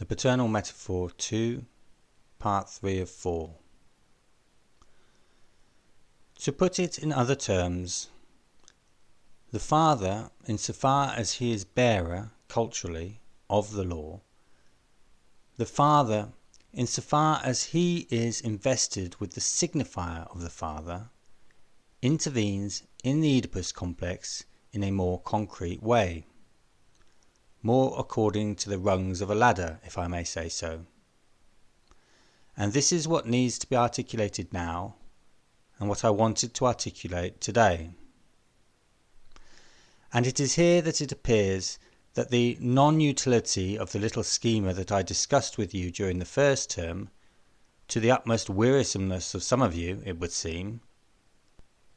The Paternal Metaphor II, Part 3 of 4. To put it in other terms, the father, insofar as he is bearer, culturally, of the law, the father, insofar as he is invested with the signifier of the father, intervenes in the Oedipus complex in a more concrete way, more according to the rungs of a ladder, if I may say so. And this is what needs to be articulated now, and what I wanted to articulate today. And it is here that it appears that the non-utility of the little schema that I discussed with you during the first term, to the utmost wearisomeness of some of you, it would seem,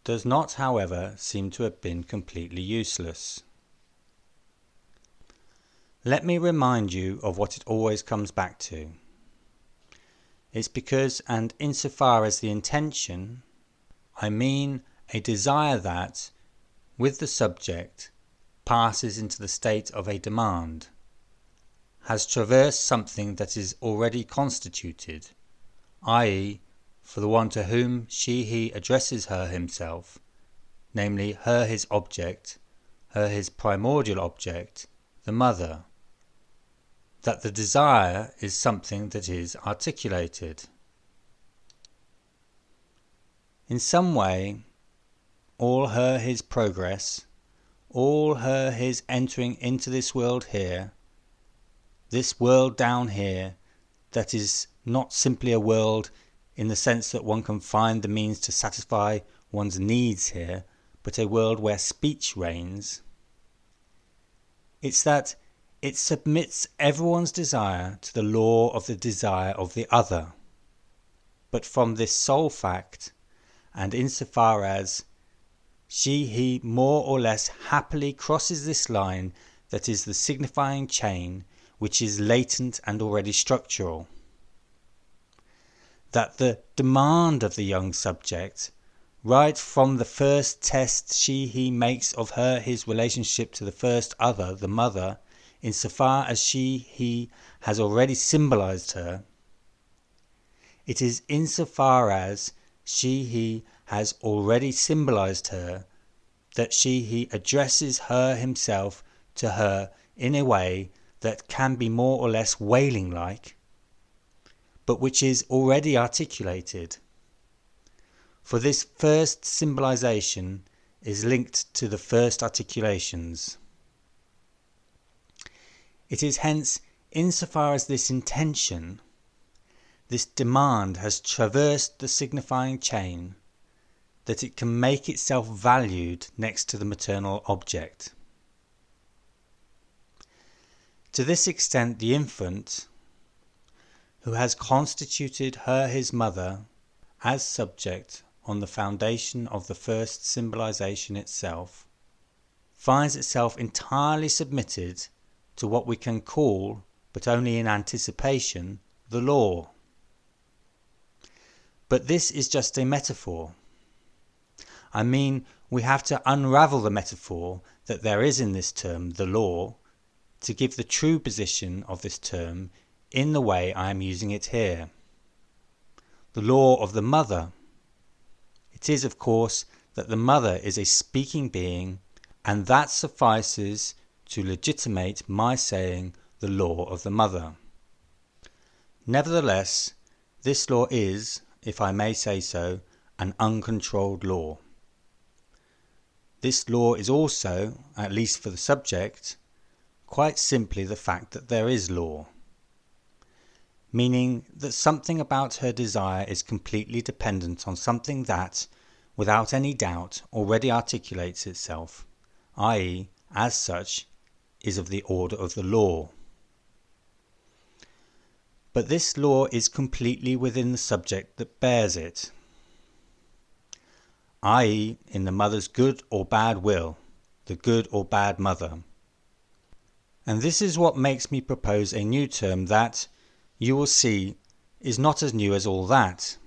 does not, however, seem to have been completely useless. Let me remind you of what it always comes back to. It's because, and insofar as the intention, I mean a desire that, with the subject, passes into the state of a demand, has traversed something that is already constituted, i.e., for the one to whom he addresses her himself, namely her his object, her his primordial object, the mother, that the desire is something that is articulated. In some way, all her his progress, all her his entering into this world here, this world down here, that is not simply a world in the sense that one can find the means to satisfy one's needs here, but a world where speech reigns. It's that it submits everyone's desire to the law of the desire of the other. But from this sole fact, and insofar as he more or less happily crosses this line that is the signifying chain which is latent and already structural, that the demand of the young subject, right from the first test he makes of her his relationship to the first other, the mother, insofar as he has already symbolized her, it is insofar as he has already symbolized her that he addresses her himself to her in a way that can be more or less wailing-like, but which is already articulated. For this first symbolization is linked to the first articulations. It is hence, insofar as this intention, this demand has traversed the signifying chain, that it can make itself valued next to the maternal object. To this extent the infant, who has constituted her his mother as subject on the foundation of the first symbolization itself, finds itself entirely submitted to what we can call, but only in anticipation, the law. But this is just a metaphor. I mean, we have to unravel the metaphor that there is in this term, the law, to give the true position of this term in the way I am using it here. The law of the mother. It is, of course, that the mother is a speaking being, and that suffices to legitimate my saying the law of the mother. Nevertheless, this law is, if I may say so, an uncontrolled law. This law is also, at least for the subject, quite simply the fact that there is law, meaning that something about her desire is completely dependent on something that, without any doubt, already articulates itself, i.e., as such, is of the order of the law. But this law is completely within the subject that bears it, i.e., in the mother's good or bad will, the good or bad mother. And this is what makes me propose a new term that, you will see, is not as new as all that.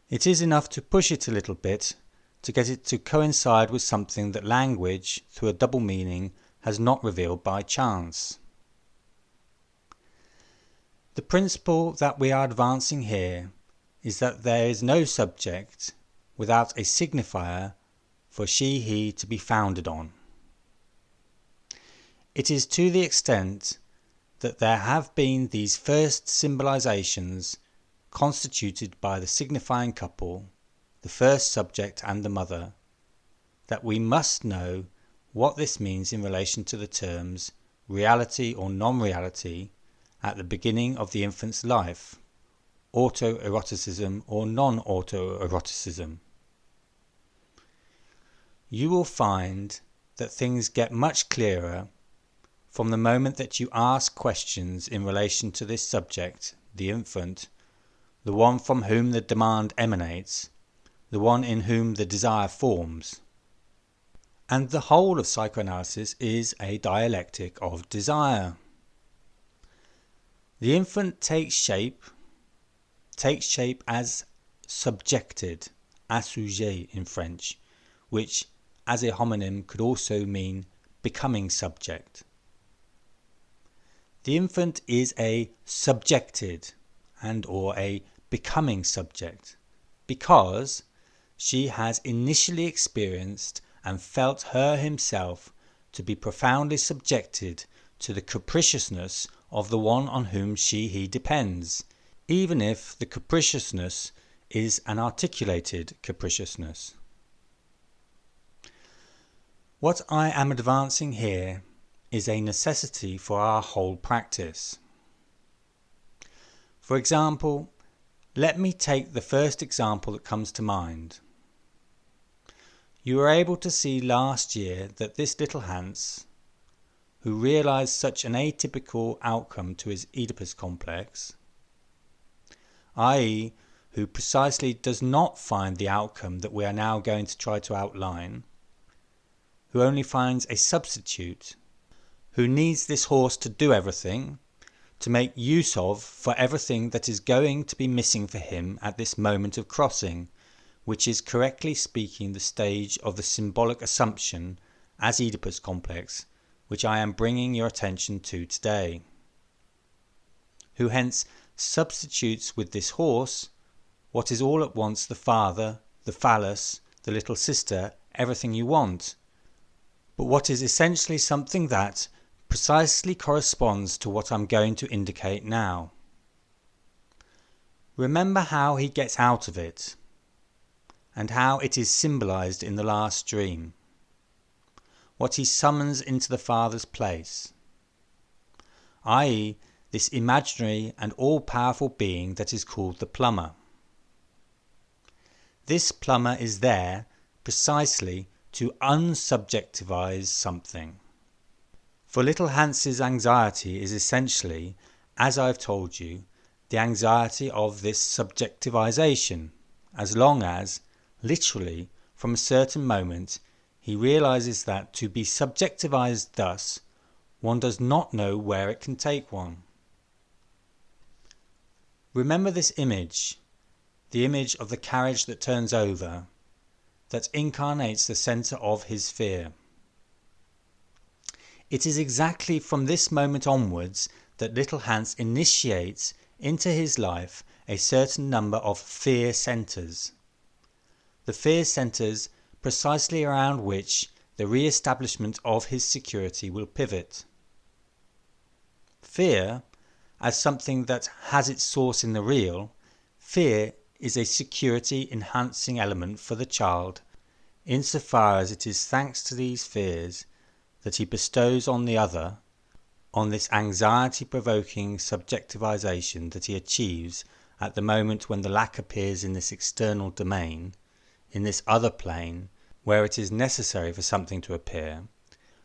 It is enough to push it a little bit to get it to coincide with something that language, through a double meaning, has not revealed by chance. The principle that we are advancing here is that there is no subject without a signifier for she, he to be founded on. It is to the extent that there have been these first symbolizations constituted by the signifying couple, the first subject and the mother, that we must know what this means in relation to the terms reality or non-reality at the beginning of the infant's life, autoeroticism or non-autoeroticism. You will find that things get much clearer from the moment that you ask questions in relation to this subject, the infant, the one from whom the demand emanates, the one in whom the desire forms. And the whole of psychoanalysis is a dialectic of desire. The infant takes shape as subjected, assujet in French, which as a homonym could also mean becoming subject. The infant is a subjected and or a becoming subject because she has initially experienced and felt her himself to be profoundly subjected to the capriciousness of the one on whom she, he depends, even if the capriciousness is an articulated capriciousness. What I am advancing here is a necessity for our whole practice. For example, let me take the first example that comes to mind. You were able to see last year that this little Hans, who realized such an atypical outcome to his Oedipus complex, i.e., who precisely does not find the outcome that we are now going to try to outline, who only finds a substitute, who needs this horse to do everything, to make use of for everything that is going to be missing for him at this moment of crossing, which is correctly speaking the stage of the symbolic assumption as Oedipus complex, which I am bringing your attention to today. Who hence substitutes with this horse what is all at once the father, the phallus, the little sister, everything you want, but what is essentially something that precisely corresponds to what I'm going to indicate now. Remember how he gets out of it, and how it is symbolized in the last dream, what he summons into the father's place, i.e., this imaginary and all-powerful being that is called the plumber. This plumber is there precisely to unsubjectivize something. For little Hans's anxiety is essentially, as I've told you, the anxiety of this subjectivization, as long as, literally, from a certain moment, he realizes that to be subjectivized thus, one does not know where it can take one. Remember this image, the image of the carriage that turns over, that incarnates the center of his fear. It is exactly from this moment onwards that little Hans initiates into his life a certain number of fear centers. The fear centers precisely around which the re-establishment of his security will pivot. Fear, as something that has its source in the real, fear is a security-enhancing element for the child, insofar as it is thanks to these fears that he bestows on the other, on this anxiety-provoking subjectivization that he achieves at the moment when the lack appears in this external domain, in this other plane, where it is necessary for something to appear,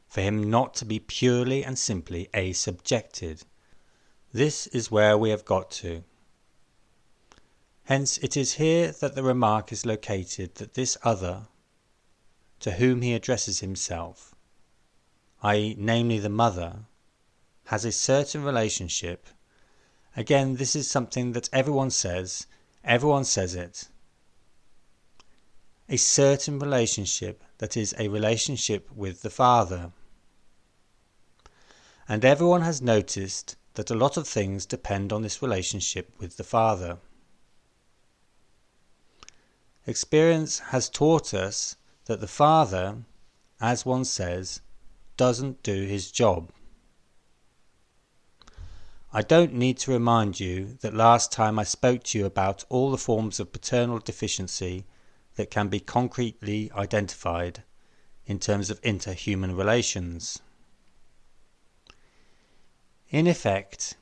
for him not to be purely and simply a-subjected. This is where we have got to. Hence it is here that the remark is located that this other, to whom he addresses himself, i.e., namely the mother, has a certain relationship. Again, this is something that everyone says it. A certain relationship that is a relationship with the father. And everyone has noticed that a lot of things depend on this relationship with the father. Experience has taught us that the father, as one says, doesn't do his job. I don't need to remind you that last time I spoke to you about all the forms of paternal deficiency that can be concretely identified in terms of interhuman relations. In effect,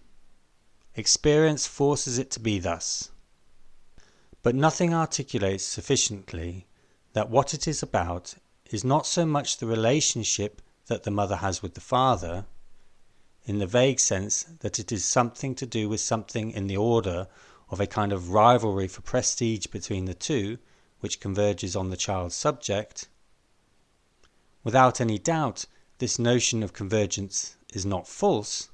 experience forces it to be thus, but nothing articulates sufficiently that what it is about is not so much the relationship that the mother has with the father, in the vague sense that it is something to do with something in the order of a kind of rivalry for prestige between the two, which converges on the child's subject. Without any doubt, this notion of convergence is not false.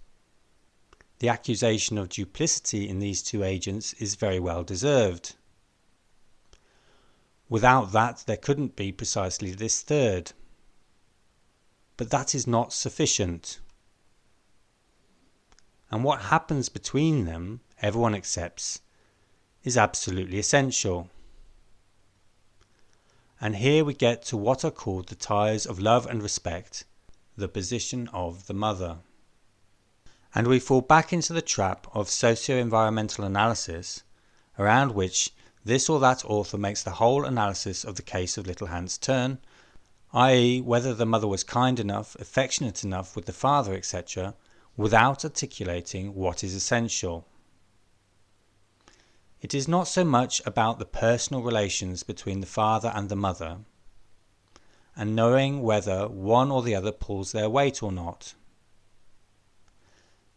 The accusation of duplicity in these two agents is very well deserved. Without that, there couldn't be precisely this third. But that is not sufficient. And what happens between them, everyone accepts, is absolutely essential. And here we get to what are called the ties of love and respect, the position of the mother. And we fall back into the trap of socio-environmental analysis, around which this or that author makes the whole analysis of the case of little Hans turn, i.e. whether the mother was kind enough, affectionate enough with the father, etc., without articulating what is essential. It is not so much about the personal relations between the father and the mother, and knowing whether one or the other pulls their weight or not.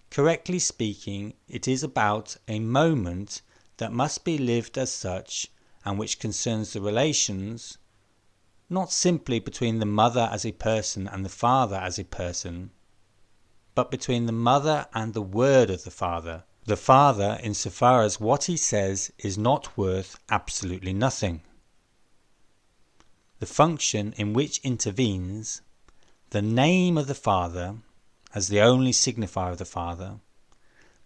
Correctly speaking, it is about a moment that must be lived as such and which concerns the relations, not simply between the mother as a person and the father as a person, but between the mother and the word of the father insofar as what he says is not worth absolutely nothing. The function in which intervenes, the name of the father as the only signifier of the father,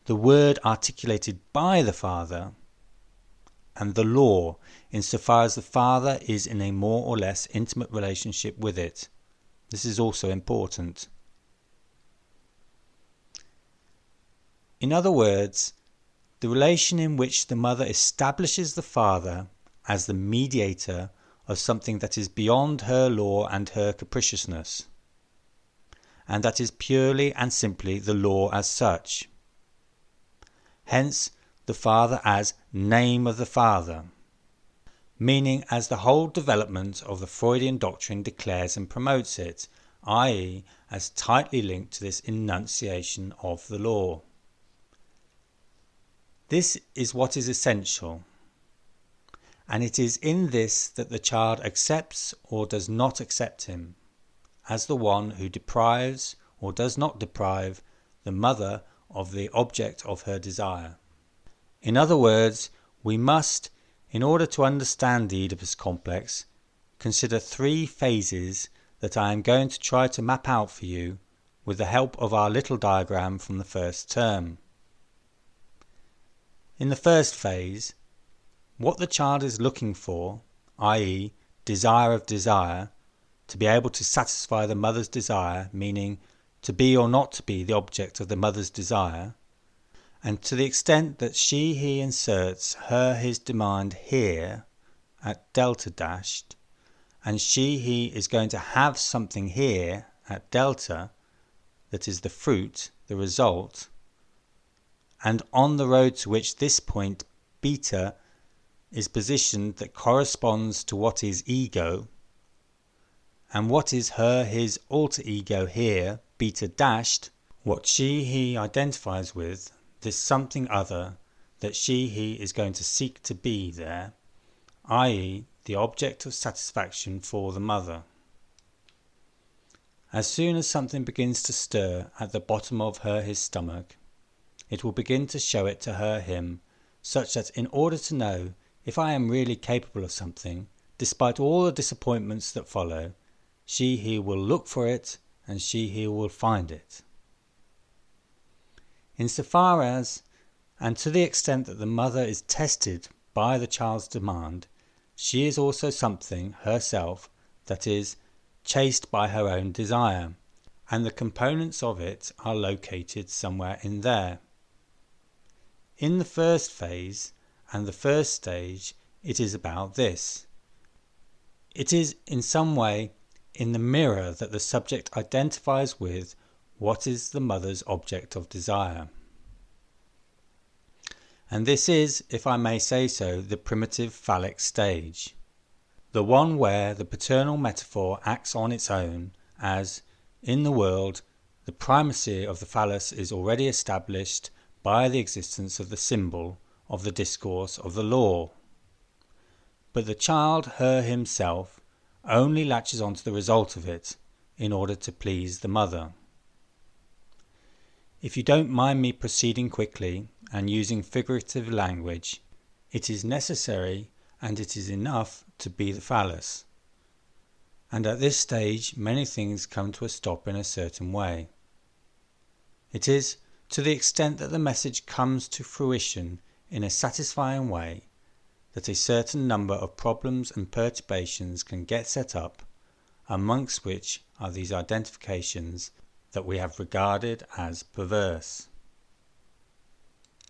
the word articulated by the father, and the law insofar as the father is in a more or less intimate relationship with it. This is also important. In other words, the relation in which the mother establishes the father as the mediator of something that is beyond her law and her capriciousness, and that is purely and simply the law as such. Hence, the father as name of the father, meaning as the whole development of the Freudian doctrine declares and promotes it, i.e. as tightly linked to this enunciation of the law. This is what is essential, and it is in this that the child accepts or does not accept him, as the one who deprives or does not deprive the mother of the object of her desire. In other words, we must, in order to understand the Oedipus complex, consider three phases that I am going to try to map out for you with the help of our little diagram from the first term. In the first phase, what the child is looking for, i.e. desire of desire, to be able to satisfy the mother's desire, meaning to be or not to be the object of the mother's desire, and to the extent that he inserts his demand here at delta dashed, and he is going to have something here at delta that is the fruit, the result, and on the road to which this point beta is positioned that corresponds to what is ego, and what is his alter ego here, beta dashed, what he identifies with, this something other that he is going to seek to be there, i.e. the object of satisfaction for the mother. As soon as something begins to stir at the bottom of his stomach, it will begin to show it to him, such that in order to know if I am really capable of something, despite all the disappointments that follow, he will look for it, and he will find it. insofar as, and to the extent that the mother is tested by the child's demand, she is also something herself that is chased by her own desire, and the components of it are located somewhere in there. In the first phase and the first stage, it is about this. It is in some way in the mirror that the subject identifies with what is the mother's object of desire. And this is, if I may say so, the primitive phallic stage, the one where the paternal metaphor acts on its own, as, in the world, the primacy of the phallus is already established by the existence of the symbol, of the discourse, of the law. But the child, her himself, only latches on to the result of it in order to please the mother. If you don't mind me proceeding quickly and using figurative language, it is necessary and it is enough to be the phallus. And at this stage many things come to a stop in a certain way. It is to the extent that the message comes to fruition in a satisfying way that a certain number of problems and perturbations can get set up, amongst which are these identifications that we have regarded as perverse.